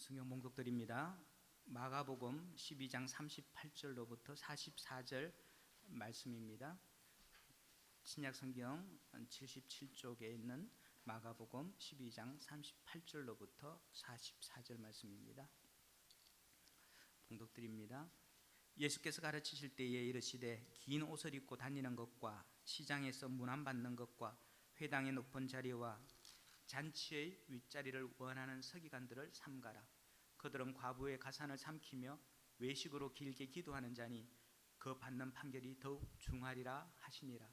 성경 봉독드립니다. 마가복음 12장 38절로부터 44절 말씀입니다. 신약 성경 77쪽에 있는 마가복음 12장 38절로부터 44절 말씀입니다. 봉독드립니다. 예수께서 가르치실 때에 이르시되 긴 옷을 입고 다니는 것과 시장에서 문안받는 것과 회당의 높은 자리와 잔치의 윗자리를 원하는 서기관들을 삼가라. 그들은 과부의 가산을 삼키며 외식으로 길게 기도하는 자니 그 받는 판결이 더욱 중하리라 하시니라.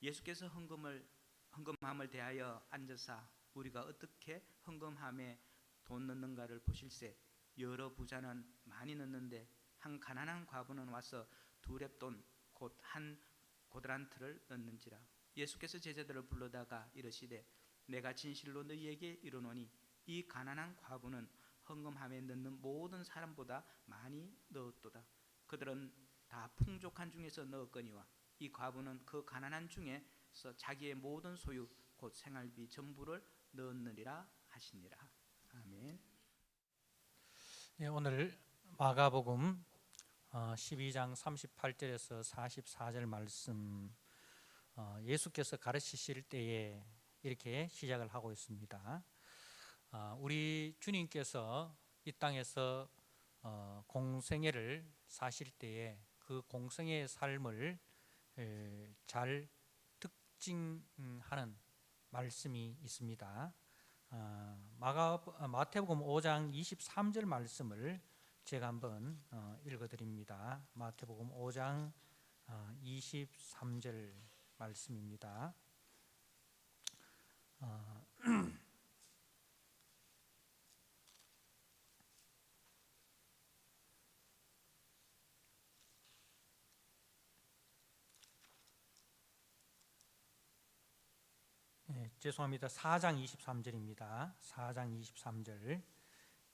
예수께서 헌금함을 대하여 앉으사 우리가 어떻게 헌금함에 돈 넣는가를 보실세. 여러 부자는 많이 넣는데 한 가난한 과부는 와서 두 렙돈 곧 한 고드란트를 넣는지라. 예수께서 제자들을 불러다가 이르시되 내가 진실로 너희에게 이르노니 이 가난한 과부는 헌금함에 넣는 모든 사람보다 많이 넣었도다. 그들은 다 풍족한 중에서 넣었거니와 이 과부는 그 가난한 중에서 자기의 모든 소유 곧 생활비 전부를 넣었느니라 하시니라. 아멘. 네, 오늘 마가복음 12장 38절에서 44절 말씀, 예수께서 가르치실 때에 이렇게 시작을 하고 있습니다. 우리 주님께서 이 땅에서 공생애를 사실 때에 그 공생애의 삶을 잘 특징하는 말씀이 있습니다. 마태복음 5장 23절 말씀을 제가 한번 읽어드립니다. 마태복음 5장 23절 말씀입니다. 죄송합니다. 4장 23절입니다. 4장 23절.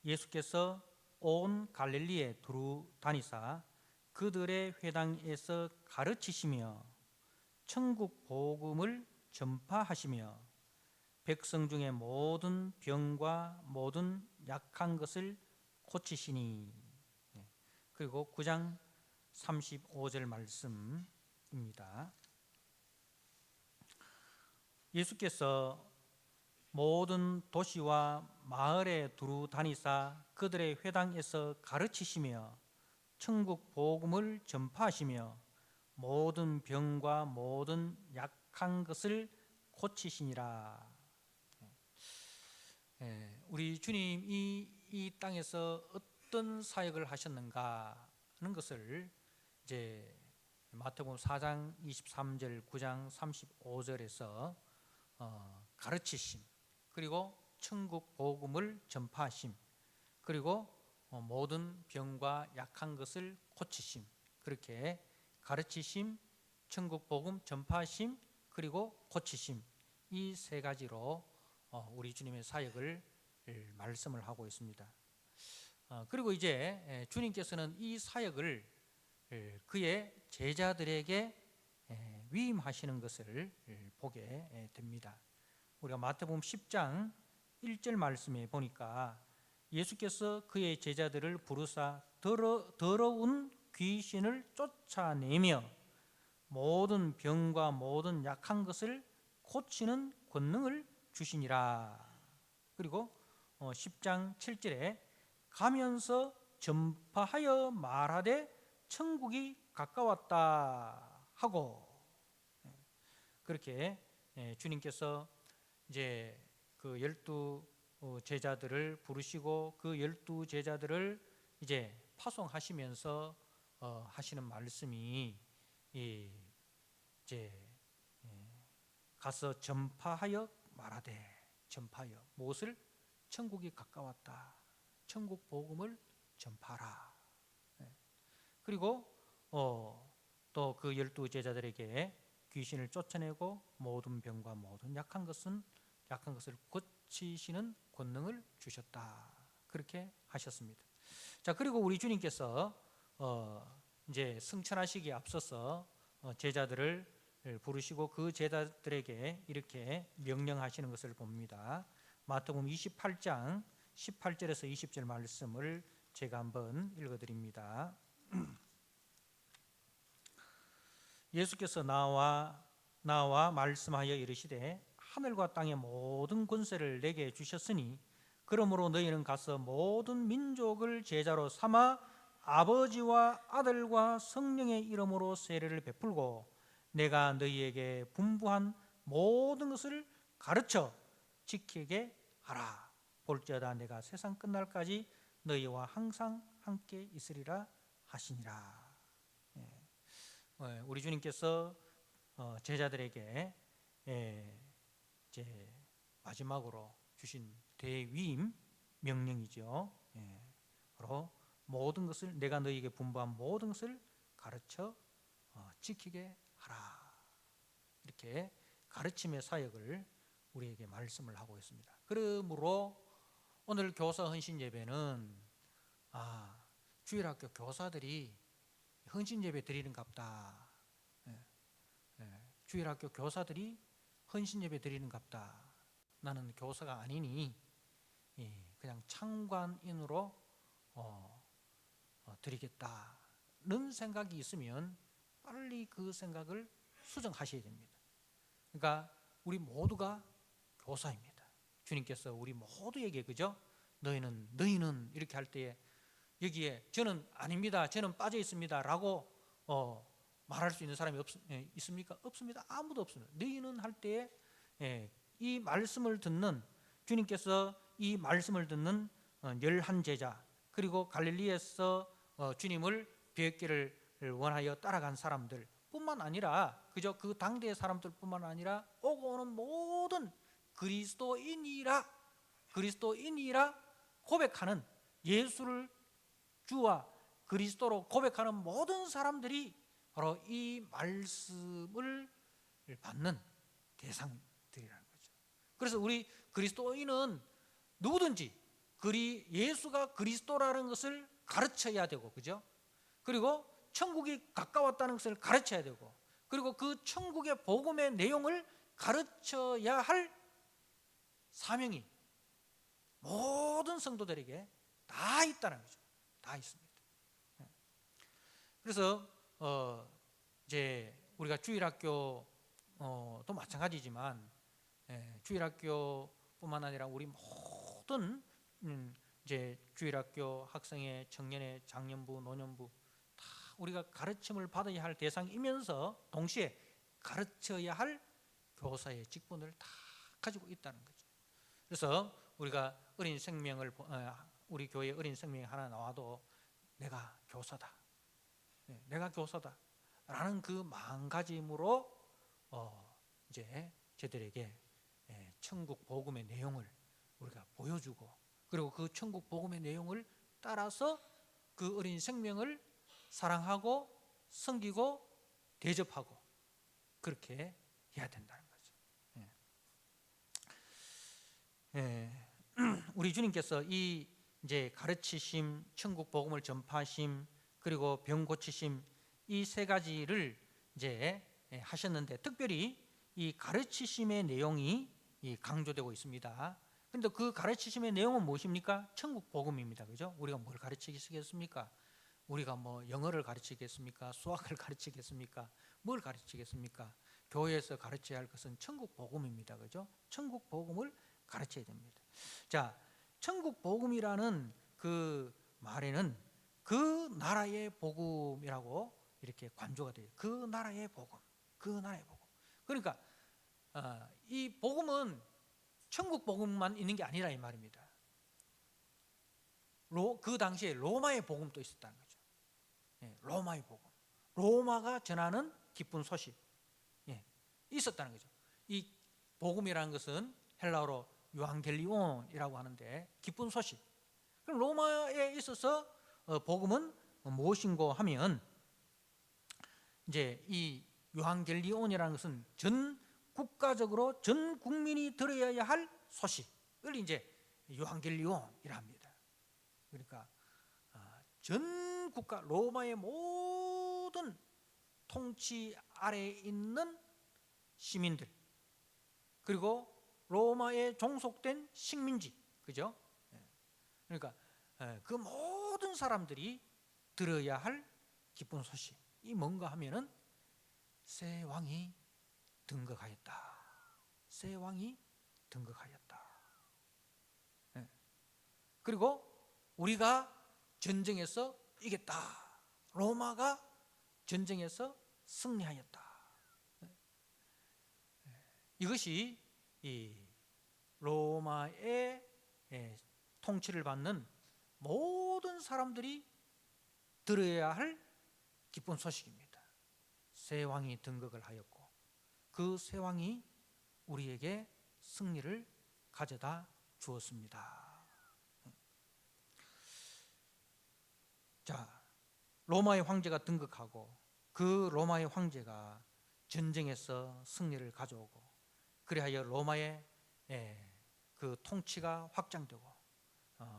예수께서 온 갈릴리에 두루 다니사 그들의 회당에서 가르치시며 천국 복음을 전파하시며 백성 중에 모든 병과 모든 약한 것을 고치시니. 그리고 9장 35절 말씀입니다. 예수께서 모든 도시와 마을에 두루 다니사 그들의 회당에서 가르치시며 천국 복음을 전파하시며 모든 병과 모든 약한 것을 고치시니라. 우리 주님이 이 땅에서 어떤 사역을 하셨는가 하는 것을 이제 마태복음 4장 23절, 9장 35절에서 가르치심, 그리고 천국 복음을 전파하심, 그리고 모든 병과 약한 것을 고치심, 그렇게 가르치심, 천국 복음 전파하심, 그리고 고치심, 이 세 가지로 우리 주님의 사역을 말씀을 하고 있습니다. 그리고 이제 주님께서는 이 사역을 그의 제자들에게 위임하시는 것을 보게 됩니다. 우리가 마태복음 10장 1절 말씀에 보니까 예수께서 그의 제자들을 부르사 더러운 귀신을 쫓아내며 모든 병과 모든 약한 것을 고치는 권능을 주시니라. 그리고 10장 7절에 가면서 전파하여 말하되 천국이 가까웠다 하고, 그렇게 주님께서 이제 그 12 제자들을 부르시고 그 12 제자들을 이제 파송하시면서 하시는 말씀이 이제 가서 전파하여 말하되, 전파하여 무엇을? 천국이 가까웠다. 천국 복음을 전파하라. 그리고 또 그 12 제자들에게 귀신을 쫓아내고 모든 병과 모든 약한 것을 고치시는 권능을 주셨다. 그렇게 하셨습니다. 자, 그리고 우리 주님께서 이제 승천하시기에 앞서서 제자들을 부르시고 그 제자들에게 이렇게 명령하시는 것을 봅니다. 마태복음 28장 18절에서 20절 말씀을 제가 한번 읽어드립니다. 예수께서 나와 말씀하여 이르시되 하늘과 땅의 모든 권세를 내게 주셨으니 그러므로 너희는 가서 모든 민족을 제자로 삼아 아버지와 아들과 성령의 이름으로 세례를 베풀고 내가 너희에게 분부한 모든 것을 가르쳐 지키게 하라. 볼지어다 내가 세상 끝날까지 너희와 항상 함께 있으리라 하시니라. 우리 주님께서 제자들에게 이제 마지막으로 주신 대위임 명령이죠. 바로 모든 것을 내가 너희에게 분부한 모든 것을 가르쳐 지키게 하라. 이렇게 가르침의 사역을 우리에게 말씀을 하고 있습니다. 그러므로 오늘 교사 헌신 예배는 주일학교 교사들이 헌신 예배 드리는갑다. 주일학교 교사들이 헌신 예배 드리는갑다. 나는 교사가 아니니 그냥 참관인으로 드리겠다는 생각이 있으면 빨리 그 생각을 수정하셔야 됩니다. 그러니까 우리 모두가 교사입니다. 주님께서 우리 모두에게 그죠? 너희는 이렇게 할 때에 여기에 저는 아닙니다, 저는 빠져 있습니다 라고 말할 수 있는 사람이 있습니까? 없습니다. 아무도 없습니다. 너희는 할 때에 이 말씀을 듣는 주님께서 이 말씀을 듣는 11제자 그리고 갈릴리에서 주님을 배웠기를 원하여 따라간 사람들 뿐만 아니라 그저 그 당대의 사람들 뿐만 아니라 오고 오는 모든 그리스도인이라 고백하는 예수를 주와 그리스도로 고백하는 모든 사람들이 바로 이 말씀을 받는 대상들이라는 거죠. 그래서 우리 그리스도인은 누구든지 예수가 그리스도라는 것을 가르쳐야 되고, 그죠? 그리고 천국이 가까웠다는 것을 가르쳐야 되고, 그리고 그 천국의 복음의 내용을 가르쳐야 할 사명이 모든 성도들에게 다 있다는 거죠. 다 있습니다. 그래서 이제 우리가 주일학교도 마찬가지지만 주일학교뿐만 아니라 우리 모든 이제 주일학교 학생회, 청년회, 장년부, 노년부 다 우리가 가르침을 받아야 할 대상이면서 동시에 가르쳐야 할 교사의 직분을 다 가지고 있다는 거죠. 그래서 우리가 어린 생명을 우리 교회 어린 생명이 하나 나와도 내가 교사다, 내가 교사다라는 그 마음가짐으로 이제 저들에게 천국 복음의 내용을 우리가 보여주고, 그리고 그 천국 복음의 내용을 따라서 그 어린 생명을 사랑하고 섬기고 대접하고 그렇게 해야 된다는 거죠. 우리 주님께서 이 이제 가르치심, 천국 복음을 전파하심, 그리고 병 고치심 이 세 가지를 이제 하셨는데 특별히 이 가르치심의 내용이 강조되고 있습니다. 그런데 그 가르치심의 내용은 무엇입니까? 천국 복음입니다. 그죠? 우리가 뭘 가르치겠습니까? 우리가 뭐 영어를 가르치겠습니까? 수학을 가르치겠습니까? 뭘 가르치겠습니까? 교회에서 가르쳐야 할 것은 천국 복음입니다. 그죠? 천국 복음을 가르쳐야 됩니다. 자, 천국 복음이라는 그 말에는 그 나라의 복음이라고 이렇게 관조가 돼요. 그 나라의 복음, 그 나라의 복음. 그러니까 이 복음은 천국 복음만 있는 게 아니라 이 말입니다. 그 당시에 로마의 복음도 있었다는 거죠. 로마의 복음, 로마가 전하는 기쁜 소식 있었다는 거죠. 이 복음이라는 것은 헬라어로 유앙겔리온이라고 하는데 기쁜 소식. 그럼 로마에 있어서 복음은 무엇인고 하면 이제 이 유앙겔리온이라는 것은 전 국가적으로 전 국민이 들어야 할 소식을 이제 유앙겔리온이라 합니다. 그러니까 전 국가 로마의 모든 통치 아래에 있는 시민들, 그리고 로마에 종속된 식민지, 그죠? 그러니까 그 모든 사람들이 들어야 할 기쁜 소식이 뭔가 하면은 새 왕이 등극하였다. 새 왕이 등극하였다. 예. 그리고 우리가 전쟁에서 이겼다. 로마가 전쟁에서 승리하였다. 이것이 이 로마의 통치를 받는 모든 사람들이 들어야 할 기쁜 소식입니다. 새 왕이 등극을 하였고 그 새 왕이 우리에게 승리를 가져다 주었습니다. 자, 로마의 황제가 등극하고 그 로마의 황제가 전쟁에서 승리를 가져오고 그리하여 로마의 그 통치가 확장되고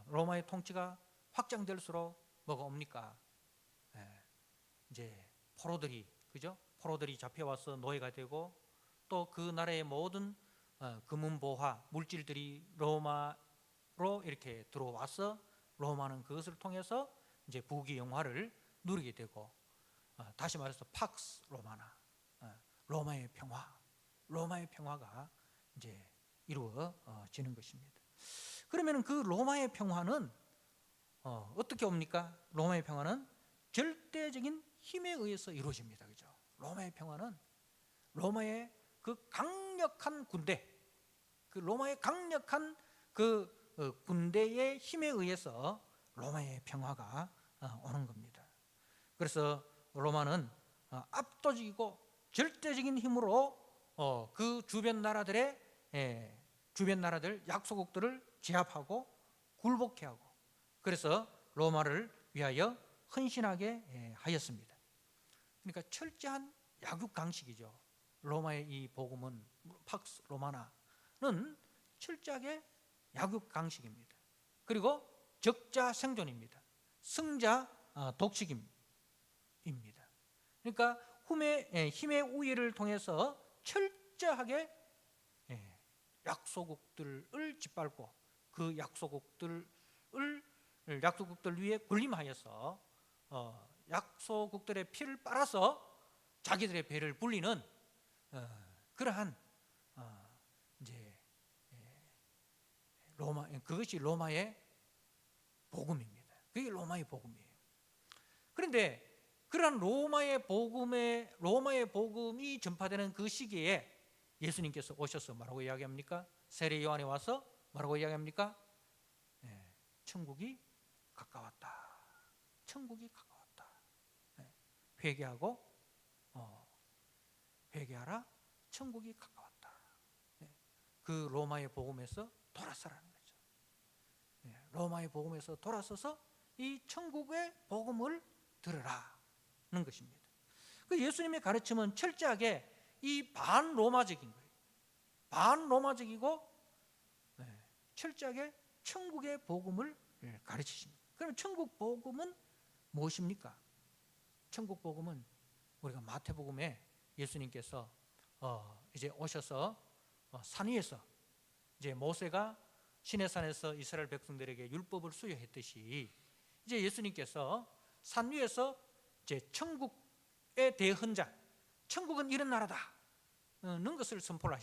로마의 통치가 확장될수록 뭐가 옵니까? 이제 포로들이, 그죠? 포로들이 잡혀와서 노예가 되고 또 그 나라의 모든 금은보화 물질들이 로마로 이렇게 들어와서 로마는 그것을 통해서 이제 부귀 영화를 누리게 되고 다시 말해서 팍스 로마나 로마의 평화가 이제 이루어지는 것입니다. 그러면 그 로마의 평화는 어떻게 옵니까? 로마의 평화는 절대적인 힘에 의해서 이루어집니다. 그죠? 로마의 평화는 로마의 그 강력한 군대, 그 로마의 강력한 그 군대의 힘에 의해서 로마의 평화가 오는 겁니다. 그래서 로마는 압도적이고 절대적인 힘으로 그 주변 나라들 약소국들을 제압하고 굴복해 하고 그래서 로마를 위하여 헌신하게 하였습니다. 그러니까 철저한 약육 강식이죠. 로마의 이 복음은 팍스 로마나는 철저하게 약육 강식입니다. 그리고 적자 생존입니다. 승자 독식입니다. 그러니까 힘의 우위를 통해서 철저하게 약소국들을 짓밟고 그 약소국들 위에 군림하여서 약소국들의 피를 빨아서 자기들의 배를 불리는 그러한 이제 그것이 로마의 복음입니다. 그게 로마의 복음이에요. 그런데 그러한 로마의 복음이 전파되는 그 시기에 예수님께서 오셔서 뭐라고 이야기합니까? 세례 요한이 와서 뭐라고 이야기합니까? 천국이 가까웠다. 천국이 가까웠다. 회개하라. 천국이 가까웠다. 그 로마의 복음에서 돌아서라는 거죠. 로마의 복음에서 돌아서서 이 천국의 복음을 들으라는 것입니다. 그 예수님의 가르침은 철저하게 이 반로마적인 거예요. 반로마적이고 철저하게 천국의 복음을 가르치십니다. 그럼 천국 복음은 무엇입니까? 천국 복음은 우리가 마태복음에 예수님께서 이제 오셔서 산 위에서 이제 모세가 시내산에서 이스라엘 백성들에게 율법을 수여했듯이 이제 예수님께서 산 위에서 이제 천국의 대헌장, 천국은 이런 나라다는 것을 선포를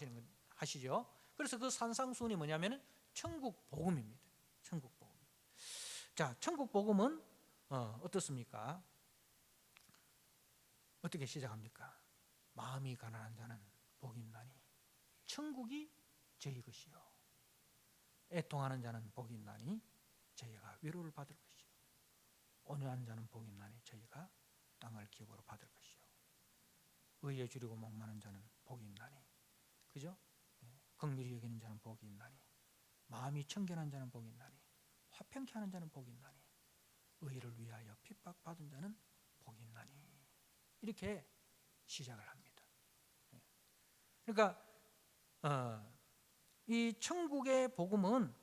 하시죠. 그래서 그 산상수훈이 뭐냐면은 천국 복음입니다. 천국 복음. 자, 천국 복음은 어떻습니까? 어떻게 시작합니까? 마음이 가난한 자는 복이 있나니 천국이 저희 것이요. 애통하는 자는 복이 있나니 저희가 위로를 받을 것이요. 온유한 자는 복이 있나니 저희가 땅을 기업으로 받을 것이요. 의에 주리고 목마른 자는 복이 있나니, 그죠? 긍휼히 여기는 자는 복이 있나니, 마음이 청결한 자는 복이 있나니, 화평케 하는 자는 복이 있나니, 의를 위하여 핍박받은 자는 복이 있나니, 이렇게 시작을 합니다. 그러니까 이 천국의 복음은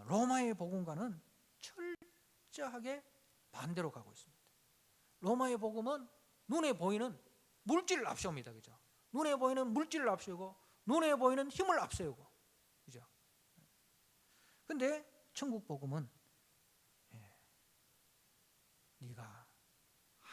로마의 복음과는 철저하게 반대로 가고 있습니다. 로마의 복음은 눈에 보이는 물질을 앞세웁니다. 그죠? 눈에 보이는 물질을 앞세우고 눈에 보이는 힘을 앞세우고, 그죠? 근데 천국 복음은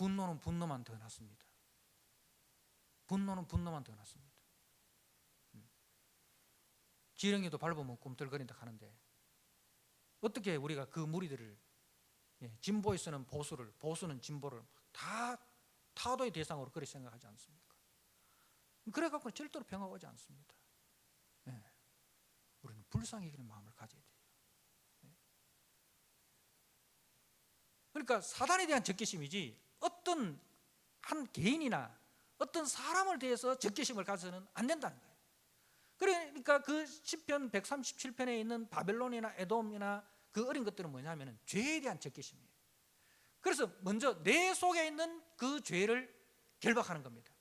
분노는 분노만 더 났습니다. 분노는 분노만 더 났습니다. 지렁이도 밟으면 꿈틀거린다 하는데 어떻게 우리가 그 무리들을 진보에서는 보수를, 보수는 진보를 다 타도의 대상으로 그렇게 생각하지 않습니까? 그래갖고 절대로 평화가 오지 않습니다. 우리는 불쌍히 여기는 마음을 가져야 돼요. 그러니까 사단에 대한 적개심이지 어떤 한 개인이나 어떤 사람을 대해서 적개심을 가져서는 안 된다는 거예요. 그러니까 그 시편 137편에 있는 바벨론이나 에돔이나 그 어린 것들은 뭐냐면 죄에 대한 적개심이에요. 그래서 먼저 내 속에 있는 그 죄를 결박하는 겁니다.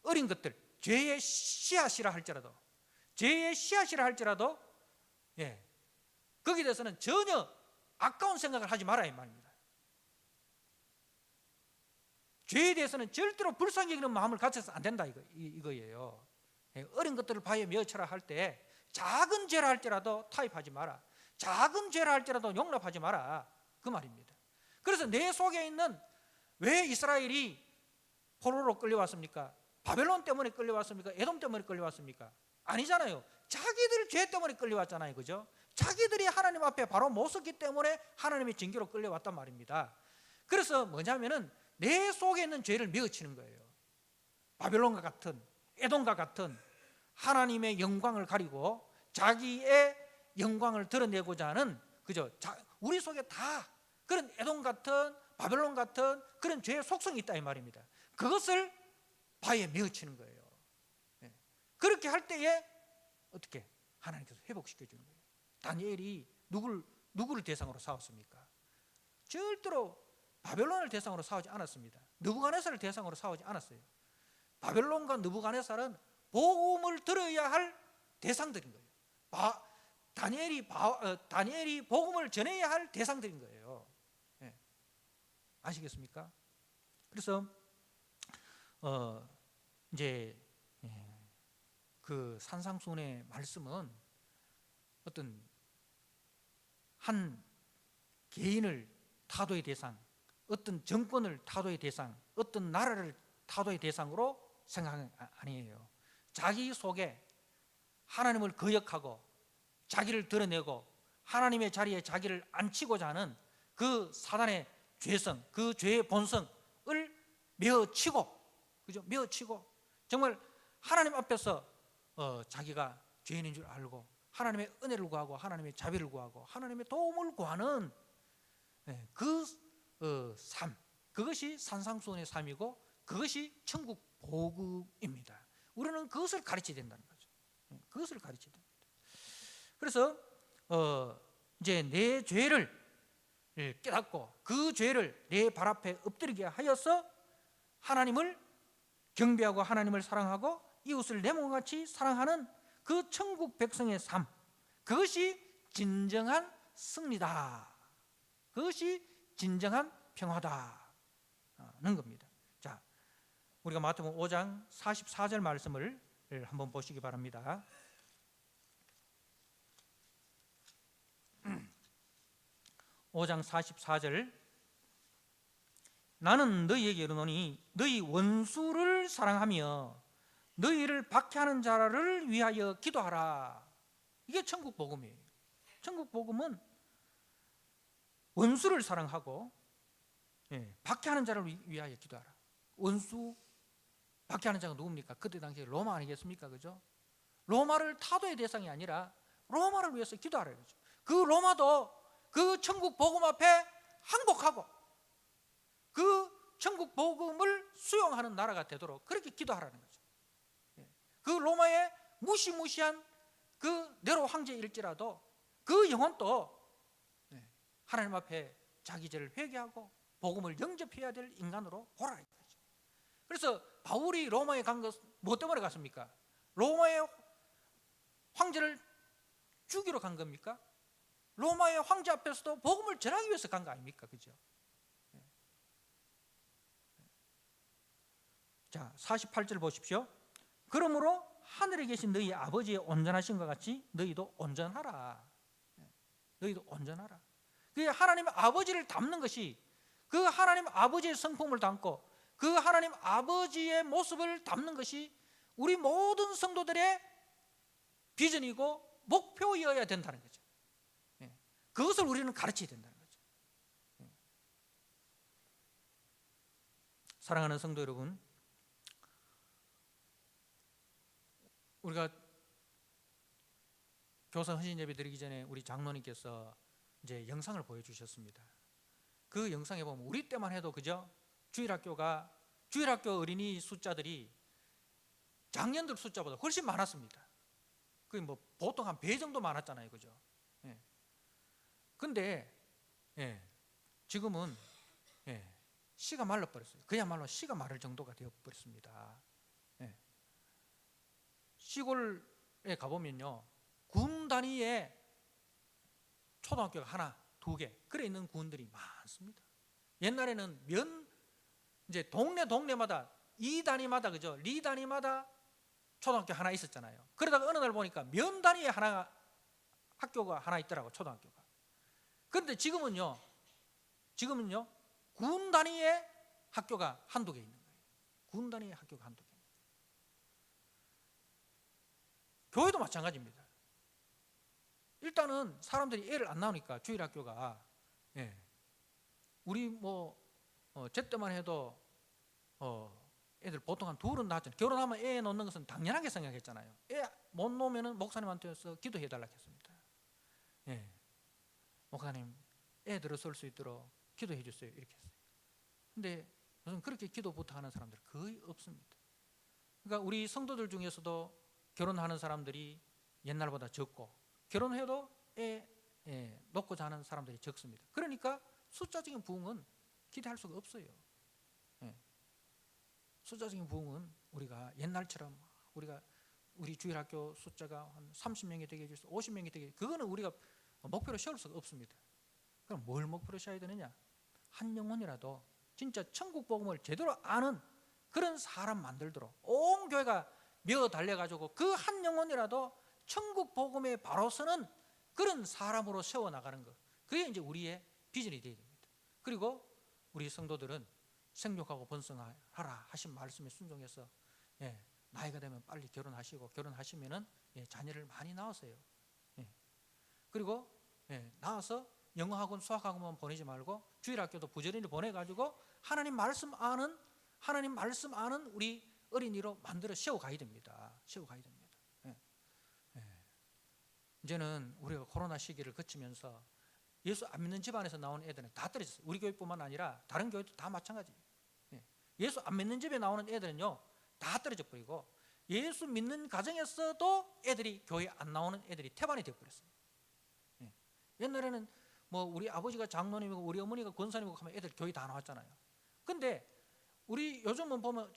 어린 것들, 죄의 씨앗이라 할지라도, 죄의 씨앗이라 할지라도 거기에 대해서는 전혀 아까운 생각을 하지 말아야 말입니다. 죄에 대해서는 절대로 불쌍히 여기는 마음을 가져서 안 된다 이거예요. 어린 것들을 바위에 메어쳐라 할 때 작은 죄라 할지라도 타협하지 마라. 작은 죄라 할지라도 용납하지 마라. 그 말입니다. 그래서 내 속에 있는 왜 이스라엘이 포로로 끌려왔습니까? 바벨론 때문에 끌려왔습니까? 에돔 때문에 끌려왔습니까? 아니잖아요. 자기들 죄 때문에 끌려왔잖아요. 그죠? 자기들이 하나님 앞에 바로 못 섰기 때문에 하나님의 징계로 끌려왔단 말입니다. 그래서 뭐냐면은 내 속에 있는 죄를 메어치는 거예요. 바벨론과 같은, 에돔과 같은 하나님의 영광을 가리고 자기의 영광을 드러내고자 하는, 그죠? 우리 속에 다 그런 에돔 같은, 바벨론 같은 그런 죄의 속성이 있다 이 말입니다. 그것을 바위에 메어치는 거예요. 그렇게 할 때에 어떻게 하나님께서 회복시켜 주는 거예요. 다니엘이 누구를 대상으로 싸웠습니까? 절대로 바벨론을 대상으로 싸우지 않았습니다. 느부갓네살을 대상으로 싸우지 않았어요. 바벨론과 느부갓네살은 복음을 들어야 할 대상들인 거예요. 다니엘이 복음을 전해야 할 대상들인 거예요. 아시겠습니까? 그래서 이제 그 산상수훈의 말씀은 어떤 한 개인을 타도의 대상, 어떤 정권을 타도의 대상, 어떤 나라를 타도의 대상으로 생각이 아니에요. 자기 속에 하나님을 거역하고 자기를 드러내고 하나님의 자리에 자기를 앉히고자 하는 그 사단의 죄성, 그 죄의 본성을 메어치고, 그죠? 메어치고 정말 하나님 앞에서 자기가 죄인인 줄 알고 하나님의 은혜를 구하고 하나님의 자비를 구하고 하나님의 도움을 구하는 그 삶, 그것이 산상수훈의 삶이고 그것이 천국 복음입니다. 우리는 그것을 가르쳐야 된다는 거죠. 그것을 가르쳐야 됩니다. 그래서 이제 내 죄를 깨닫고 그 죄를 내 발 앞에 엎드리게 하여서 하나님을 경배하고 하나님을 사랑하고 이웃을 내 몸과 같이 사랑하는 그 천국 백성의 삶, 그것이 진정한 승리다. 그것이 진정한 평화다는 겁니다. 자, 우리가 마태복음 5장 44절 말씀을 한번 보시기 바랍니다. (5장 44절) 나는 너희에게 이르노니 너희 원수를 사랑하며 너희를 박해하는 자를 위하여 기도하라. 이게 천국 복음이에요. 천국 복음은 원수를 사랑하고 박해하는 자를 위하여 기도하라. 원수 박해하는 자가 누굽니까? 그때 당시에 로마 아니겠습니까? 그죠? 로마를 타도의 대상이 아니라 로마를 위해서 기도하라 그러죠. 그 로마도 그 천국 복음 앞에 항복하고 그 천국 복음을 수용하는 나라가 되도록 그렇게 기도하라는 거죠. 그 로마의 무시무시한 그 네로 황제일지라도 그 영혼도 하나님 앞에 자기 죄를 회개하고 복음을 영접해야 될 인간으로 보라는 거죠. 그래서 바울이 로마에 간 것 뭐 때문에 갔습니까? 로마의 황제를 죽이러 간 겁니까? 로마의 황제 앞에서도 복음을 전하기 위해서 간 거 아닙니까? 그죠? 자, 48절 보십시오. 그러므로 하늘에 계신 너희 아버지의 온전하신 것 같이 너희도 온전하라. 너희도 온전하라. 그게 하나님의 아버지를 닮는 것이 그 하나님 아버지의 성품을 담고 그 하나님 아버지의 모습을 담는 것이 우리 모든 성도들의 비전이고 목표이어야 된다는 거죠. 예. 그것을 우리는 가르쳐야 된다는 거죠. 예. 사랑하는 성도 여러분, 우리가 교사 헌신 예배 드리기 전에 우리 장로님께서 이제 영상을 보여주셨습니다. 그 영상에 보면 우리 때만 해도 그죠? 주일학교 어린이 숫자들이 작년들 숫자보다 훨씬 많았습니다. 그게 뭐 보통 한 배 정도 많았잖아요, 그죠? 예. 근데 지금은 씨가 말라버렸어요. 그야말로 씨가 마를 정도가 되어버렸습니다. 시골에 가보면요, 군 단위의 초등학교가 하나, 두 개 그래 있는 군들이 많습니다. 옛날에는 이제 동네마다 이 단위마다 그죠? 리 단위마다 초등학교 하나 있었잖아요. 그러다가 어느 날 보니까 면 단위에 학교가 하나 있더라고, 초등학교가. 그런데 지금은요 군 단위의 학교가 한두 개 있는 거예요. 군 단위의 학교가 한두 개. 교회도 마찬가지입니다. 일단은 사람들이 애를 안 낳으니까 주일학교가 우리 제 때만 해도 애들 보통 한 둘은 낳았잖아요. 결혼하면 애 놓는 것은 당연하게 생각했잖아요. 애 못 놓으면 목사님한테서 기도해 달라고 했습니다. 목사님 애 들어설 수 있도록 기도해 주세요, 이렇게 했어요. 근데 요즘 그렇게 기도 부탁하는 사람들 거의 없습니다. 그러니까 우리 성도들 중에서도 결혼하는 사람들이 옛날보다 적고, 결혼해도 애 놓고자 하는 사람들이 적습니다. 그러니까 숫자적인 부흥은 기대할 수가 없어요. 숫자적인 부흥은 우리가 옛날처럼 우리 주일학교 숫자가 한 30명이 되게 해주셔서 50명이 되게, 그거는 우리가 목표로 세울 수가 없습니다. 그럼 뭘 목표로 세워야 되느냐? 한 영혼이라도 진짜 천국 복음을 제대로 아는 그런 사람 만들도록 온 교회가 미어 달려가지고 그 한 영혼이라도 천국 복음에 바로 서는 그런 사람으로 세워나가는 것, 그게 이제 우리의 비전이 되어야 됩니다. 그리고 우리 성도들은 생육하고 번성하라 하신 말씀에 순종해서 나이가 되면 빨리 결혼하시고, 결혼하시면은 자녀를 많이 낳으세요. 그리고 낳아서 영어학원 수학학원만 보내지 말고 주일학교도 부지런히 보내가지고 하나님 말씀 아는 우리 어린이로 만들어 세워가야 됩니다. 세워가야 됩니다. 이제는 우리가 코로나 시기를 거치면서 예수 안 믿는 집안에서 나오는 애들은 다 떨어졌어요. 우리 교회뿐만 아니라 다른 교회도 다 마찬가지예요. 예수 안 믿는 집에 나오는 애들은요 다 떨어져 버리고, 예수 믿는 가정에서도 애들이 교회 안 나오는 애들이 태반이 되어버렸어요. 옛날에는 우리 아버지가 장로님이고 우리 어머니가 권사님이고 하면 애들 교회 다 나왔잖아요. 근데 우리 요즘은 보면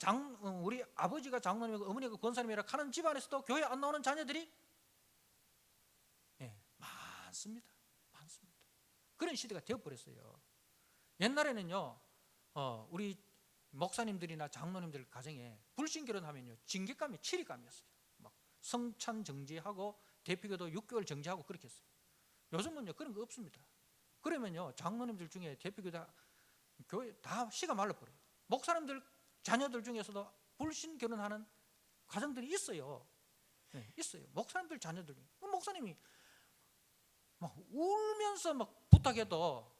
우리 아버지가 장로님이고 어머니가 권사님이라 하는 집안에서도 교회 안 나오는 자녀들이 많습니다. 그런 시대가 되어버렸어요. 옛날에는요 우리 목사님들이나 장로님들 가정에 불신 결혼하면요 징계감이 7일감이었어요. 막 성찬 정지하고 대피교도 6개월 정지하고 그렇게 했어요. 요즘은요 그런 거 없습니다. 그러면요 장로님들 중에 대피교다 교회 다 씨가 말라버려요. 목사님들 자녀들 중에서도 불신 결혼하는 가정들이 있어요. 있어요. 목사님들 자녀들 중에 목사님이 막 울면서 막 부탁해도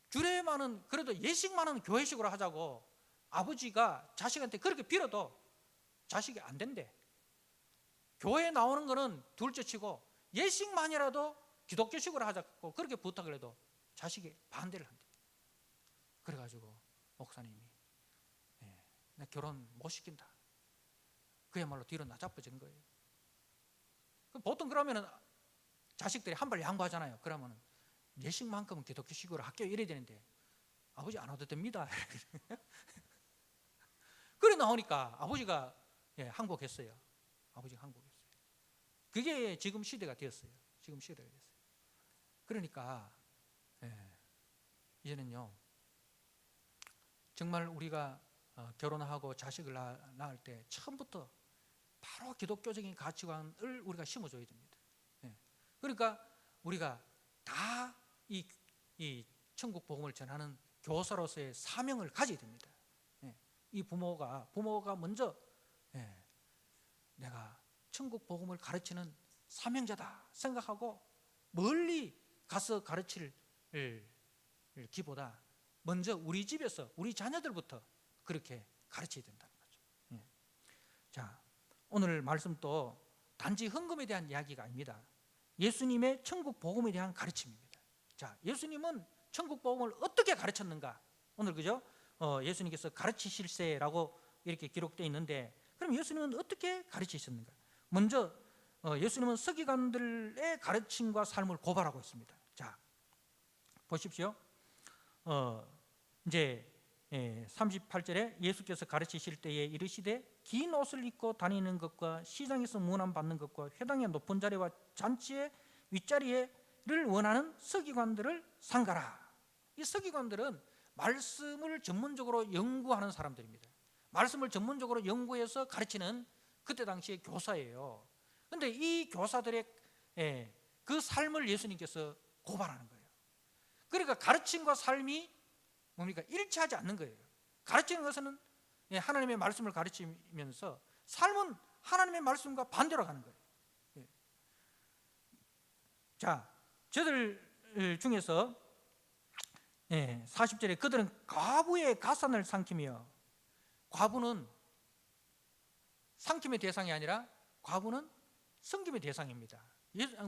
주례만은 그래도 예식만은 교회식으로 하자고 아버지가 자식한테 그렇게 빌어도 자식이 안 된대. 교회 나오는 거는 둘째치고 예식만이라도 기독교식으로 하자고 그렇게 부탁을 해도 자식이 반대를 한대. 그래가지고 목사님이 나 결혼 못 시킨다. 그야말로 뒤로 나자빠진 거예요. 보통 그러면은 자식들이 한 발 양보하잖아요. 그러면은 예식만큼은 기독교식으로 학교 이래야 되는데 아버지 안 와도 됩니다. 그래 나오니까 아버지가 항복했어요. 아버지가 항복했어요. 그게 지금 시대가 되었어요. 지금 시대가 됐어요. 그러니까 이제는요 정말 우리가 결혼하고 자식을 낳을 때 처음부터 바로 기독교적인 가치관을 우리가 심어줘야 됩니다. 그러니까 우리가 다 이 천국 복음을 전하는 교사로서의 사명을 가져야 됩니다. 이 부모가 먼저 내가 천국 복음을 가르치는 사명자다 생각하고 멀리 가서 가르칠 기보다 먼저 우리 집에서 우리 자녀들부터 그렇게 가르쳐야 된다는 거죠. 자, 오늘 말씀도 단지 헌금에 대한 이야기가 아닙니다. 예수님의 천국 복음에 대한 가르침입니다. 자, 예수님은 천국 복음을 어떻게 가르쳤는가? 오늘 그죠? 예수님께서 가르치실세라고 이렇게 기록되어 있는데, 그럼 예수님은 어떻게 가르치셨는가? 먼저 예수님은 서기관들의 가르침과 삶을 고발하고 있습니다. 자, 보십시오. 이제 38절에 예수께서 가르치실 때에 이르시되 긴 옷을 입고 다니는 것과 시장에서 문안 받는 것과 회당의 높은 자리와 잔치의 윗자리를 원하는 서기관들을 상가라. 이 서기관들은 말씀을 전문적으로 연구하는 사람들입니다. 말씀을 전문적으로 연구해서 가르치는 그때 당시의 교사예요. 그런데 이 교사들의 그 삶을 예수님께서 고발하는 거예요. 그러니까 가르침과 삶이 뭡니까? 일치하지 않는 거예요. 가르치는 것은 하나님의 말씀을 가르치면서 삶은 하나님의 말씀과 반대로 가는 거예요. 자, 저들 중에서 40절에 그들은 과부의 가산을 삼키며, 과부는 삼킴의 대상이 아니라 과부는 섬김의 대상입니다.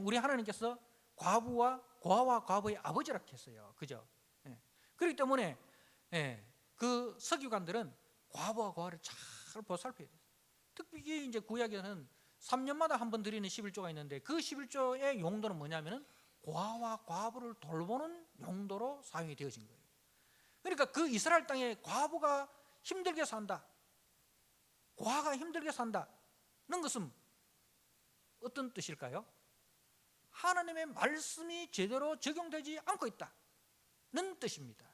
우리 하나님께서 과부와 고아와 과부의 아버지라 했어요. 그죠? 그렇기 때문에 그 서기관들은 과부와 고아를 잘 보살펴야 돼요. 특히 이제 구약에는 3년마다 한 번 드리는 11조가 있는데, 그 11조의 용도는 뭐냐면은 고아와 과부를 돌보는 용도로 사용이 되어진 거예요. 그러니까 그 이스라엘 땅에 과부가 힘들게 산다, 고아가 힘들게 산다는 것은 어떤 뜻일까요? 하나님의 말씀이 제대로 적용되지 않고 있다는 뜻입니다.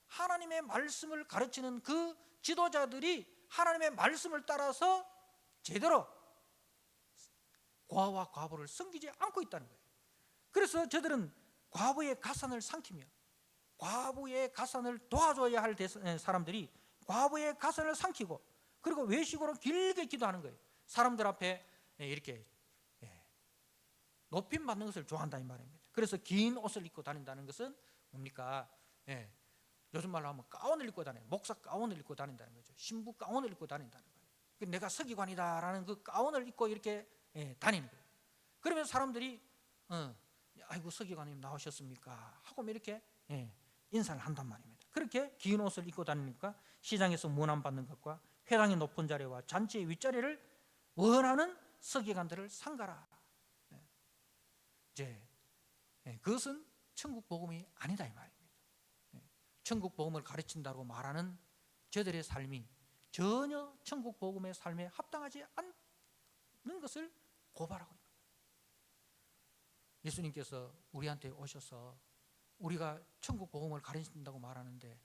하나님의 말씀을 가르치는 그 지도자들이 하나님의 말씀을 따라서 제대로 고아와 과부를 섬기지 않고 있다는 거예요. 그래서 저들은 과부의 가산을 삼키며, 과부의 가산을 도와줘야 할 사람들이 과부의 가산을 삼키고, 그리고 외식으로 길게 기도하는 거예요. 사람들 앞에 이렇게 높임 받는 것을 좋아한다 이 말입니다. 그래서 긴 옷을 입고 다닌다는 것은 뭡니까? 요즘 말로 하면 가운을 입고 다니는, 목사 가운을 입고 다닌다는 거죠. 신부 가운을 입고 다닌다는 거예요. 내가 서기관이다라는 그 가운을 입고 이렇게 다니는 거예요. 그러면 사람들이 아이고 서기관님 나오셨습니까? 하고 이렇게 인사를 한단 말입니다. 그렇게 긴 옷을 입고 다니니까 시장에서 문안 받는 것과 회당의 높은 자리와 잔치의 윗자리를 원하는 서기관들을 상가라. 이제 그것은 천국 복음이 아니다 이 말입니다. 천국 복음을 가르친다고 말하는 저들의 삶이 전혀 천국 복음의 삶에 합당하지 않는 것을 고발하고 있는 거예요. 예수님께서 우리한테 오셔서 우리가 천국 복음을 가르친다고 말하는데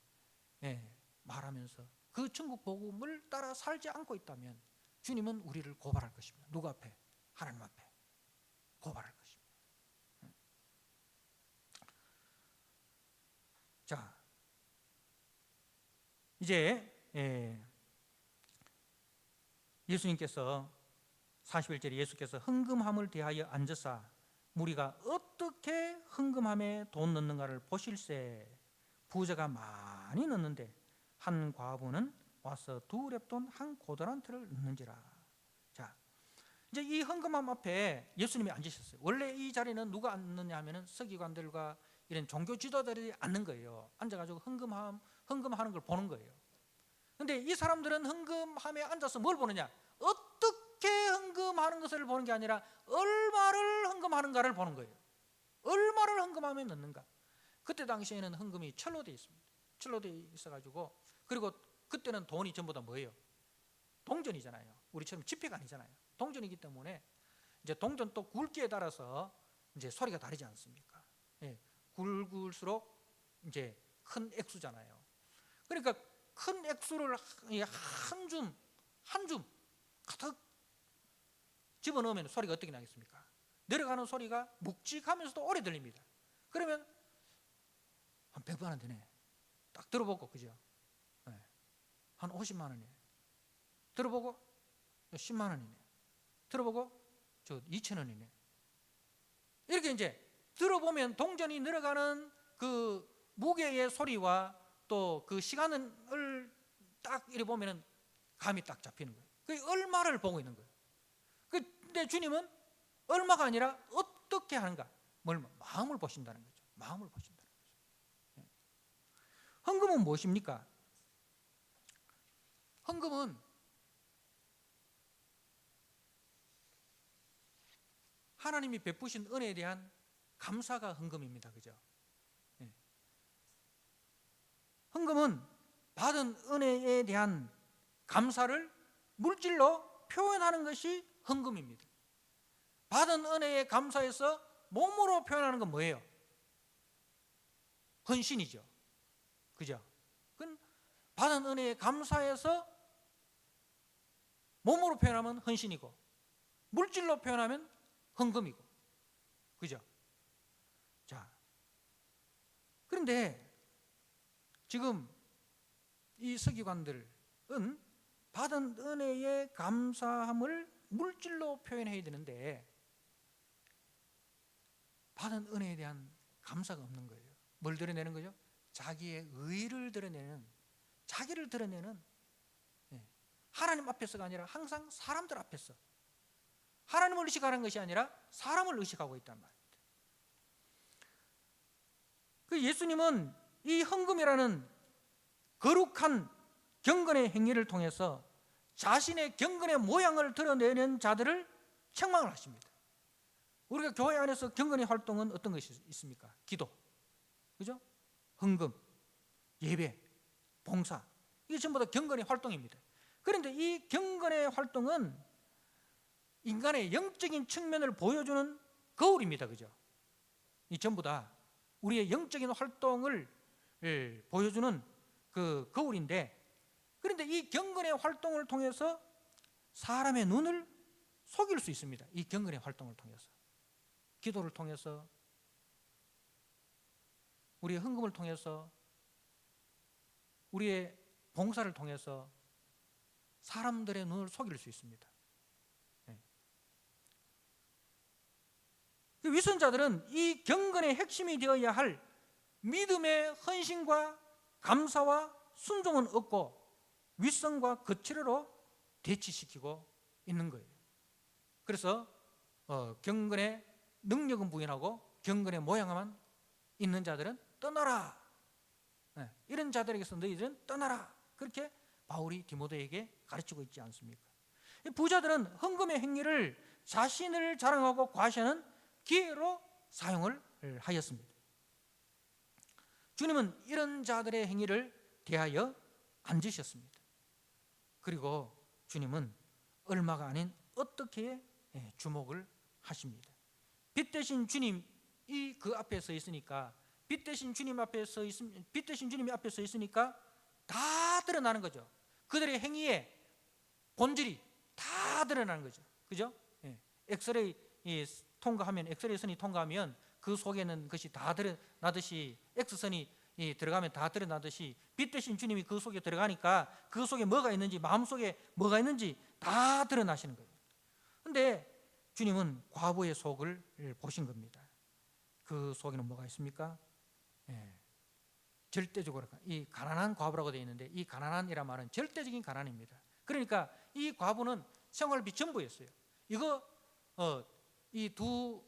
말하면서 그 천국 복음을 따라 살지 않고 있다면 주님은 우리를 고발할 것입니다. 누구 앞에? 하나님 앞에 고발할 것입니다. 자, 이제 예수님께서 41절에 예수께서 헌금함을 대하여 앉으사 무리가 어떻게 헌금함에 돈 넣는가를 보실세. 부자가 많이 넣는데 한 과부는 와서 2렙돈 한 고더란트를 넣는지라. 자, 이제 이 헌금함 앞에 예수님이 앉으셨어요. 원래 이 자리는 누가 앉느냐 하면은 서기관들과 이런 종교 지도자들이 앉는 거예요. 앉아가지고 헌금하는 걸 보는 거예요. 근데 이 사람들은 헌금함에 앉아서 뭘 보느냐? 어떻게 헌금하는 것을 보는 게 아니라 얼마를 헌금하는가를 보는 거예요. 얼마를 헌금함에 넣는가. 그때 당시에는 헌금이 철로 되어 있습니다. 철로 되어 있어가지고, 그리고 그때는 돈이 전부 다 뭐예요? 동전이잖아요. 우리처럼 지폐가 아니잖아요. 동전이기 때문에 이제 동전 또 굵기에 따라서 이제 소리가 다르지 않습니까? 굵을수록 이제 큰 액수잖아요. 그러니까 큰 액수를 한 줌 가득 집어넣으면 소리가 어떻게 나겠습니까? 내려가는 소리가 묵직하면서도 오래 들립니다. 그러면 한 100만 원 되네. 딱 들어보고, 그죠? 네. 한 50만 원이에요. 들어보고 10만 원이네. 들어보고 저 2천 원이네. 이렇게 이제 들어보면 동전이 늘어가는 그 무게의 소리와 또 그 시간을 딱 이래 보면은 감이 딱 잡히는 거예요. 그 얼마를 보고 있는 거예요. 근데 주님은 얼마가 아니라 어떻게 하는가, 마음을 보신다는 거죠. 마음을 보신다는 거죠. 헌금은 무엇입니까? 헌금은 하나님이 베푸신 은혜에 대한 감사가 헌금입니다. 그죠? 헌금은 받은 은혜에 대한 감사를 물질로 표현하는 것이 헌금입니다. 받은 은혜에 감사해서 몸으로 표현하는 건 뭐예요? 헌신이죠. 그죠? 그건 받은 은혜에 감사해서 몸으로 표현하면 헌신이고, 물질로 표현하면 헌금이고, 그죠? 자, 그런데 지금 이 서기관들은 받은 은혜의 감사함을 물질로 표현해야 되는데 받은 은혜에 대한 감사가 없는 거예요. 뭘 드러내는 거죠? 자기의 의를 드러내는, 자기를 드러내는, 하나님 앞에서가 아니라 항상 사람들 앞에서, 하나님을 의식하는 것이 아니라 사람을 의식하고 있단 말입니다. 그 예수님은 이 헌금이라는 거룩한 경건의 행위를 통해서 자신의 경건의 모양을 드러내는 자들을 책망을 하십니다. 우리가 교회 안에서 경건의 활동은 어떤 것이 있습니까? 기도, 그죠? 헌금, 예배, 봉사, 이게 전부 다 경건의 활동입니다. 그런데 이 경건의 활동은 인간의 영적인 측면을 보여주는 거울입니다. 그죠? 이 전부 다 우리의 영적인 활동을 보여주는 그 거울인데, 그런데 이 경건의 활동을 통해서 사람의 눈을 속일 수 있습니다. 이 경건의 활동을 통해서, 기도를 통해서, 우리의 헌금을 통해서, 우리의 봉사를 통해서 사람들의 눈을 속일 수 있습니다. 위선자들은 이 경건의 핵심이 되어야 할 믿음의 헌신과 감사와 순종은 없고 윗선과 거칠어로 대치시키고 있는 거예요. 그래서 경건의 능력은 부인하고 경건의 모양만 있는 자들은 떠나라. 이런 자들에게서 너희들은 떠나라. 그렇게 바울이 디모데에게 가르치고 있지 않습니까? 부자들은 헌금의 행위를 자신을 자랑하고 과시하는 기회로 사용을 하였습니다. 주님은 이런 자들의 행위를 대하여 앉으셨습니다. 그리고 주님은 얼마가 아닌 어떻게 주목을 하십니다. 빛 대신 주님이 그 앞에 서 있으니까, 빛 대신 주님이 앞에 서 있으니까 다 드러나는 거죠. 그들의 행위의 본질이 다 드러나는 거죠. 그죠? 엑스레이 통과하면, 엑스레이 선이 통과하면 그 속에는 것이 다 드러나듯이, X선이 들어가면 다 드러나듯이 빛 대신 주님이 그 속에 들어가니까 그 속에 뭐가 있는지, 마음속에 뭐가 있는지 다 드러나시는 거예요. 그런데 주님은 과부의 속을 보신 겁니다. 그 속에는 뭐가 있습니까? 절대적으로 이 가난한 과부라고 되어 있는데, 이 가난한이란 말은 절대적인 가난입니다. 그러니까 이 과부는 생활비 전부였어요. 이거 이 두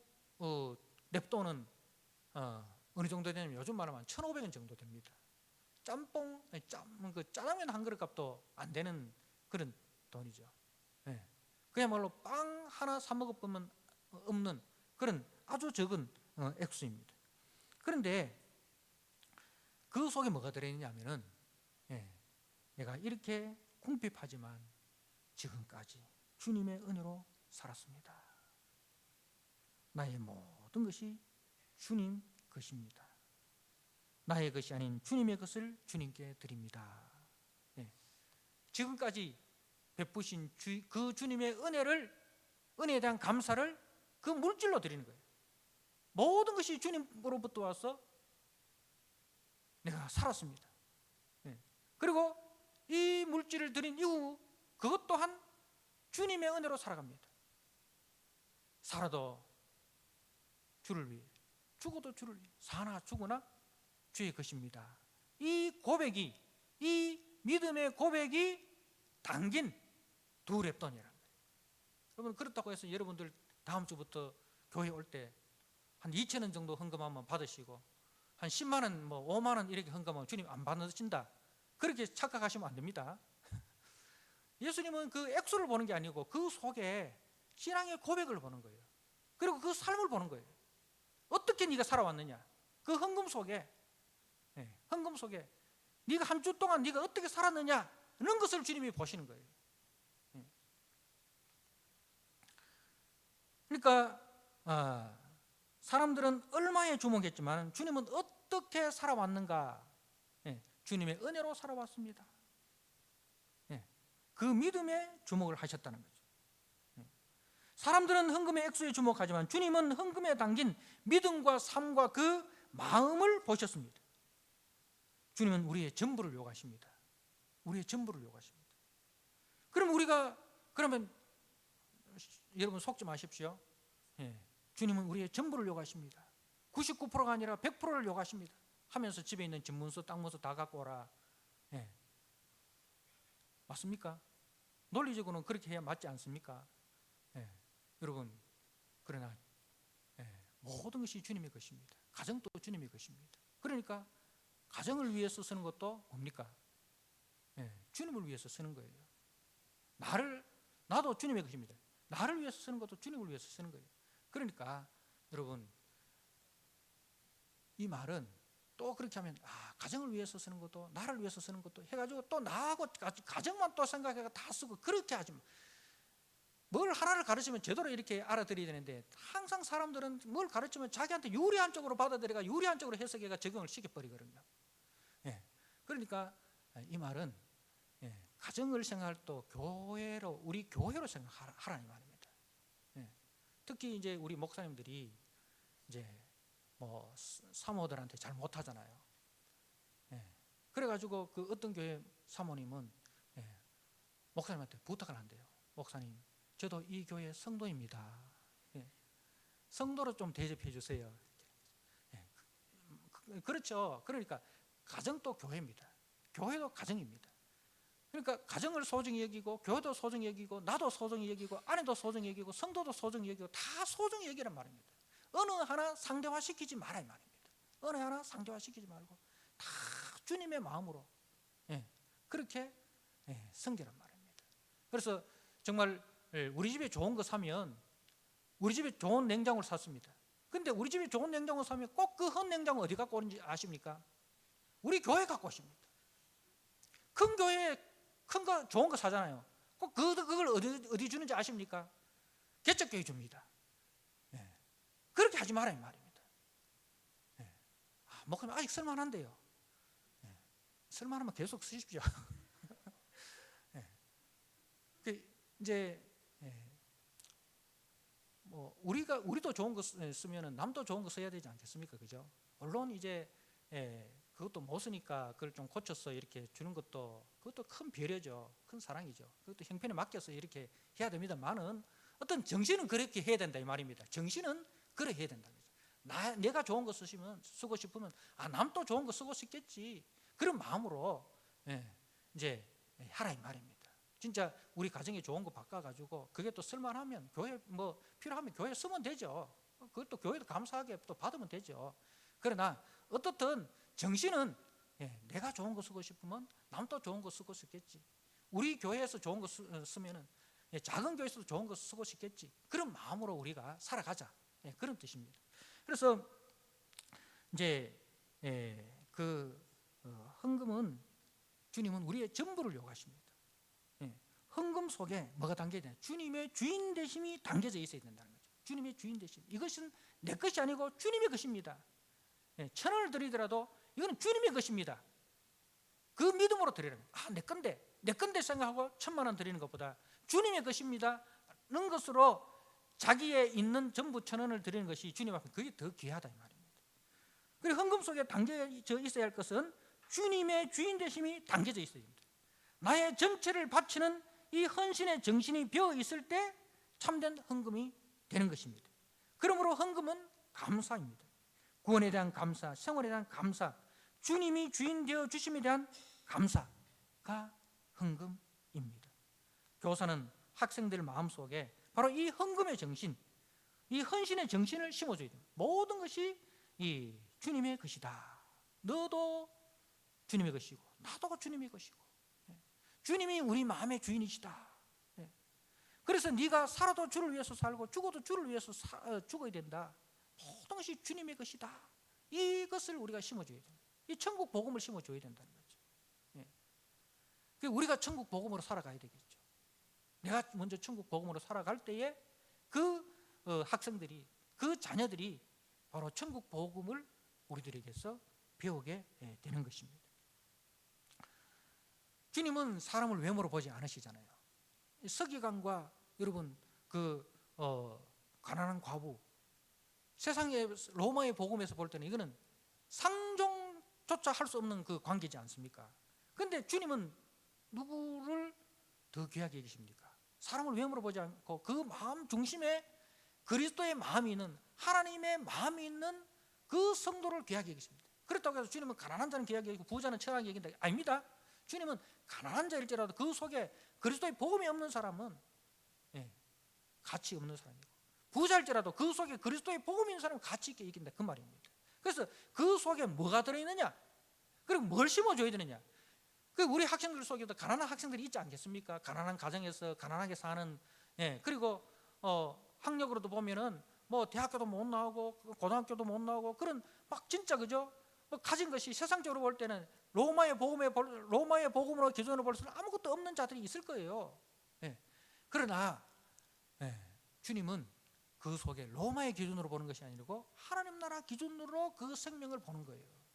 냅돈은 어느 정도 되냐면 요즘 말하면 1,500원 정도 됩니다. 짜장면 한 그릇 값도 안 되는 그런 돈이죠. 그야말로 빵 하나 사 먹을 뿐만 없는 그런 아주 적은 액수입니다. 그런데 그 속에 뭐가 들어있냐면은, 내가 이렇게 궁핍하지만 지금까지 주님의 은혜로 살았습니다. 나의 모든 것이 주님 것입니다. 나의 것이 아닌 주님의 것을 주님께 드립니다. 지금까지 베푸신 그 주님의 은혜에 대한 감사를 그 물질로 드리는 거예요. 모든 것이 주님으로부터 와서 내가 살았습니다. 물질을 드린 이후 그것 또한 주님의 은혜로 살아갑니다. 살아도 주를 위해, 죽어도 주를 위해, 사나 죽으나 주의 것입니다. 이 고백이, 이 믿음의 고백이 담긴 두 랩돈이라는 거예요. 여러분, 그렇다고 해서 여러분들 다음 주부터 교회 올 때 한 2,000원 정도 헌금하면 받으시고 한 10만 원, 뭐 5만 원 이렇게 헌금하면 주님 안 받으신다, 그렇게 착각하시면 안 됩니다. 예수님은 그 액수를 보는 게 아니고 그 속에 신앙의 고백을 보는 거예요. 그리고 그 삶을 보는 거예요. 어떻게 네가 살아왔느냐, 그 헌금 속에, 헌금 속에 네가 한 주 동안 네가 어떻게 살았느냐 이런 것을 주님이 보시는 거예요. 그러니까 사람들은 얼마에 주목했지만 주님은 어떻게 살아왔는가, 주님의 은혜로 살아왔습니다. 그 믿음에 주목을 하셨다는 거죠. 사람들은 헌금의 액수에 주목하지만 주님은 헌금에 담긴 믿음과 삶과 그 마음을 보셨습니다. 주님은 우리의 전부를 요구하십니다. 우리의 전부를 요구하십니다. 그럼 우리가, 그러면 여러분 속지 마십시오. 주님은 우리의 전부를 요구하십니다. 99%가 아니라 100%를 요구하십니다. 하면서 집에 있는 집문서, 땅문서 다 갖고 오라. 맞습니까? 논리적으로는 그렇게 해야 맞지 않습니까? 여러분, 그러나 모든 것이 주님의 것입니다. 가정도 주님의 것입니다. 그러니까 가정을 위해서 쓰는 것도 뭡니까? 주님을 위해서 쓰는 거예요. 나도 주님의 것입니다. 나를 위해서 쓰는 것도 주님을 위해서 쓰는 거예요. 그러니까 여러분, 이 말은 또 그렇게 하면 가정을 위해서 쓰는 것도 나를 위해서 쓰는 것도 해가지고 또 나하고 가정만 또 생각해가 다 쓰고 그렇게 하지 마. 뭘 하나를 가르치면 제대로 이렇게 알아들여야 되는데 항상 사람들은 뭘 가르치면 자기한테 유리한 쪽으로 받아들여가 유리한 쪽으로 해석해가 적용을 시켜버리거든요. 그러니까 이 말은 가정을 생각할 때 교회로, 우리 교회로 생각하라는 말입니다. 특히 이제 우리 목사님들이 이제 뭐 사모들한테 잘 못하잖아요. 그래가지고 그 어떤 교회 사모님은 목사님한테 부탁을 한대요. 목사님, 저도 이 교회 성도입니다. 성도로 좀 대접해 주세요. 그렇죠. 그러니까 가정도 교회입니다. 교회도 가정입니다. 그러니까 가정을 소중히 여기고 교회도 소중히 여기고 나도 소중히 여기고 아내도 소중히 여기고 성도도 소중히 여기고 다 소중히 여기란 말입니다. 어느 하나 상대화시키지 마라 이 말입니다. 어느 하나 상대화시키지 말고 다 주님의 마음으로 그렇게 섬기란 말입니다. 그래서 정말 우리 집에 좋은 거 사면, 우리 집에 좋은 냉장고를 샀습니다. 근데 우리 집에 좋은 냉장고 사면 꼭 그 헌 냉장고 어디 갖고 오는지 아십니까? 우리 교회 갖고 오십니다. 큰 교회에 큰 거 좋은 거 사잖아요. 꼭 그걸 어디 주는지 아십니까? 개척교회 줍니다. 그렇게 하지 마라 이 말입니다. 목사님 아직 쓸만한데요. 쓸만하면 계속 쓰십시오. 이제 뭐 우리도 좋은 거 쓰면은 남도 좋은 거 써야 되지 않겠습니까? 그죠? 물론 이제 그것도 못 쓰니까 그걸 좀 고쳐서 이렇게 주는 것도 그것도 큰 배려죠. 큰 사랑이죠. 그것도 형편에 맡겨서 이렇게 해야 됩니다만은 어떤 정신은 그렇게 해야 된다 이 말입니다. 정신은 그래 해야 된다. 내가 좋은 거 쓰고 싶으면 남도 좋은 거 쓰고 싶겠지. 그런 마음으로 이제 하라 이 말입니다. 진짜 우리 가정에 좋은 거 바꿔가지고 그게 또 쓸만하면 교회 뭐 필요하면 교회 쓰면 되죠. 그것도 교회도 감사하게 또 받으면 되죠. 그러나 어떻든 정신은 내가 좋은 거 쓰고 싶으면 남도 좋은 거 쓰고 싶겠지. 우리 교회에서 좋은 거 쓰면은 작은 교회에서도 좋은 거 쓰고 싶겠지. 그런 마음으로 우리가 살아가자. 그런 뜻입니다. 그래서 이제 그 헌금은 주님은 우리의 전부를 요구하십니다. 헌금 속에 뭐가 담겨야 되냐? 주님의 주인 되심이 담겨져 있어야 된다는 거죠. 주님의 주인 되심. 이것은 내 것이 아니고 주님의 것입니다. 1,000원을 드리더라도 이거는 주님의 것입니다. 그 믿음으로 드리라는 거예요. 내 건데 생각하고 1,000만 원 드리는 것보다 주님의 것입니다. 는 것으로 자기의 있는 전부 1,000원을 드리는 것이 주님 앞에 그게 더 귀하다 이 말입니다. 그리고 헌금 속에 담겨져 있어야 할 것은 주님의 주인 되심이 담겨져 있어야 됩니다. 나의 전체를 바치는 이 헌신의 정신이 배어 있을 때 참된 헌금이 되는 것입니다. 그러므로 헌금은 감사입니다. 구원에 대한 감사, 생활에 대한 감사, 주님이 주인 되어 주심에 대한 감사가 헌금입니다. 교사는 학생들 마음속에 바로 이 헌금의 정신, 이 헌신의 정신을 심어줘야 됩니다. 모든 것이 이 주님의 것이다. 너도 주님의 것이고 나도 주님의 것이고 주님이 우리 마음의 주인이시다. 그래서 네가 살아도 주를 위해서 살고 죽어도 주를 위해서 죽어야 된다. 모든 것이 주님의 것이다. 이것을 우리가 심어줘야 됩니다. 이 천국 복음을 심어줘야 된다는 거죠. 우리가 천국 복음으로 살아가야 되겠죠. 내가 먼저 천국 복음으로 살아갈 때에 그 학생들이, 그 자녀들이 바로 천국 복음을 우리들에게서 배우게 되는 것입니다. 주님은 사람을 외모로 보지 않으시잖아요. 서기관과 여러분 가난한 과부, 세상의 로마의 복음에서 볼 때는 이거는 상종조차 할 수 없는 그 관계지 않습니까? 그런데 주님은 누구를 더 귀하게 여기십니까? 사람을 외모로 보지 않고 그 마음 중심에 그리스도의 마음이 있는, 하나님의 마음이 있는 그 성도를 귀하게 여기십니다. 그렇다고 해서 주님은 가난한 자는 귀하게 여기고 부자는 천하게 여긴다, 아닙니다. 주님은 가난한 자일지라도 그 속에 그리스도의 복음이 없는 사람은 가치 없는 사람이고, 부자일지라도 그 속에 그리스도의 복음이 있는 사람은 가치 있게 여긴다, 그 말입니다. 그래서 그 속에 뭐가 들어있느냐, 그리고 뭘 심어줘야 되느냐. 우리 학생들 속에도 가난한 학생들이 있지 않겠습니까? 가난한 가정에서 가난하게 사는, 그리고 학력으로도 보면은 뭐 대학교도 못 나오고 고등학교도 못 나오고 그런 막 진짜 그죠? 가진 것이 세상적으로 볼 때는 로마의 복음으로 기준으로 볼 수는 아무것도 없는 자들이 있을 거예요. 그러나 주님은 그 속에 로마의 기준으로 보는 것이 아니고 하나님 나라 기준으로 그 생명을 보는 거예요.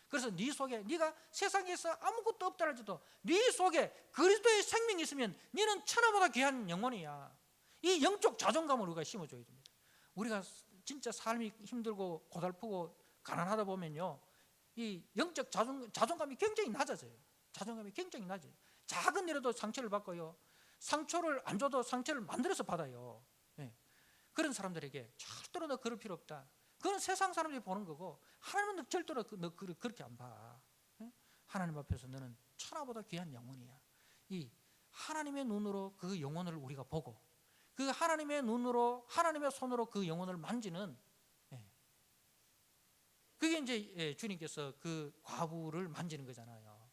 그래서 네 속에, 네가 세상에서 아무것도 없다 할지라도 네 속에 그리스도의 생명이 있으면 너는 천하보다 귀한 영혼이야. 이 영적 자존감을 우리가 심어줘야 됩니다. 우리가 진짜 삶이 힘들고 고달프고 가난하다 보면요, 이 영적 자존감이 굉장히 낮아져요. 자존감이 굉장히 낮아요. 작은 일에도 상처를 받고요, 상처를 안 줘도 상처를 만들어서 받아요. 그런 사람들에게 절대로 너 그럴 필요 없다. 그건 세상 사람들이 보는 거고 하나님은 절대로 너 그렇게 안 봐. 하나님 앞에서 너는 천하보다 귀한 영혼이야. 이 하나님의 눈으로 그 영혼을 우리가 보고 그 하나님의 눈으로, 하나님의 손으로 그 영혼을 만지는, 그게 이제 주님께서 그 과부를 만지는 거잖아요.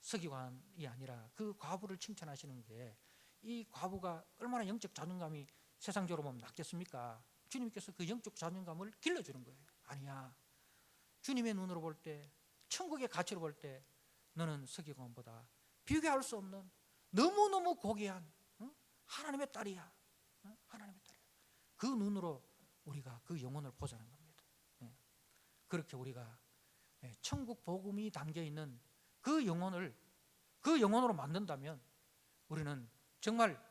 서기관이 아니라 그 과부를 칭찬하시는 게, 이 과부가 얼마나 영적 자존감이 세상적으로 보면 낮겠습니까? 주님께서 그 영적 자존감을 길러주는 거예요. 아니야, 주님의 눈으로 볼 때, 천국의 가치로 볼 때 너는 서기관보다 비교할 수 없는 너무너무 고귀한 하나님의 딸이야. 하나님의 딸이야. 그 눈으로 우리가 그 영혼을 보자는 겁니다. 그렇게 우리가 천국 복음이 담겨있는 그 영혼으로 만든다면 우리는 정말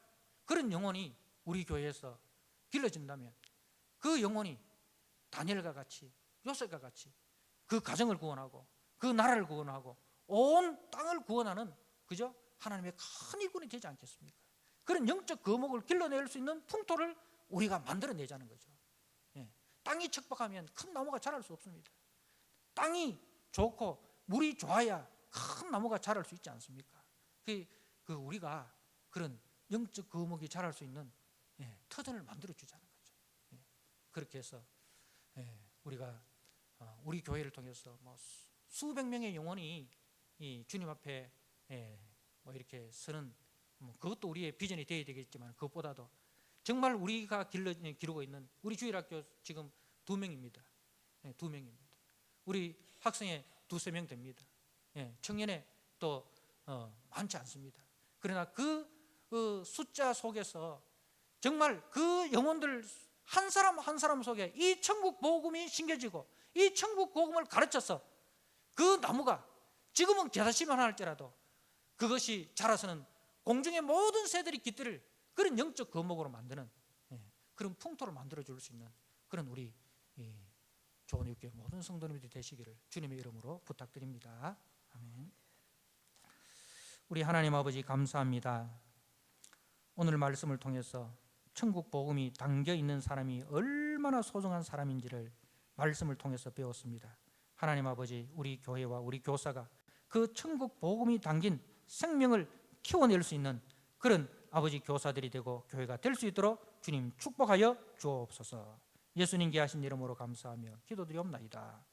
그런 영혼이 우리 교회에서 길러진다면 그 영혼이 다니엘과 같이, 요셉과 같이 그 가정을 구원하고 그 나라를 구원하고 온 땅을 구원하는, 그죠? 하나님의 큰 일꾼이 되지 않겠습니까? 그런 영적 거목을 길러낼 수 있는 풍토를 우리가 만들어내자는 거죠. 땅이 척박하면 큰 나무가 자랄 수 없습니다. 땅이 좋고 물이 좋아야 큰 나무가 자랄 수 있지 않습니까? 우리가 그런 영적 거목이 자랄 수 있는 터전을 만들어 주자는 거죠. 그렇게 해서 우리가 우리 교회를 통해서 뭐 수백 명의 영혼이 이 주님 앞에 뭐 이렇게 서는, 그것도 우리의 비전이 되어야 되겠지만 그것보다도 정말 우리가 기르고 있는 우리 주일학교 지금 2명입니다. 2명입니다. 우리 학생에 2-3명 됩니다. 청년에 또 많지 않습니다. 그러나 그 숫자 속에서 정말 그 영혼들 한 사람 한 사람 속에 이 천국 복음이 심겨지고 이 천국 복음을 가르쳐서 그 나무가 지금은 겨자씨만 할지라도 그것이 자라서는 공중의 모든 새들이 깃들을 그런 영적 거목으로 만드는 그런 풍토를 만들어 줄 수 있는 그런 우리 조원육교회 모든 성도님들이 되시기를 주님의 이름으로 부탁드립니다. 아멘. 우리 하나님 아버지 감사합니다. 오늘 말씀을 통해서 천국 복음이 담겨 있는 사람이 얼마나 소중한 사람인지를 말씀을 통해서 배웠습니다. 하나님 아버지, 우리 교회와 우리 교사가 그 천국 복음이 담긴 생명을 키워낼 수 있는 그런 아버지 교사들이 되고 교회가 될 수 있도록 주님 축복하여 주옵소서. 예수님 귀하신 이름으로 감사하며 기도드리옵나이다.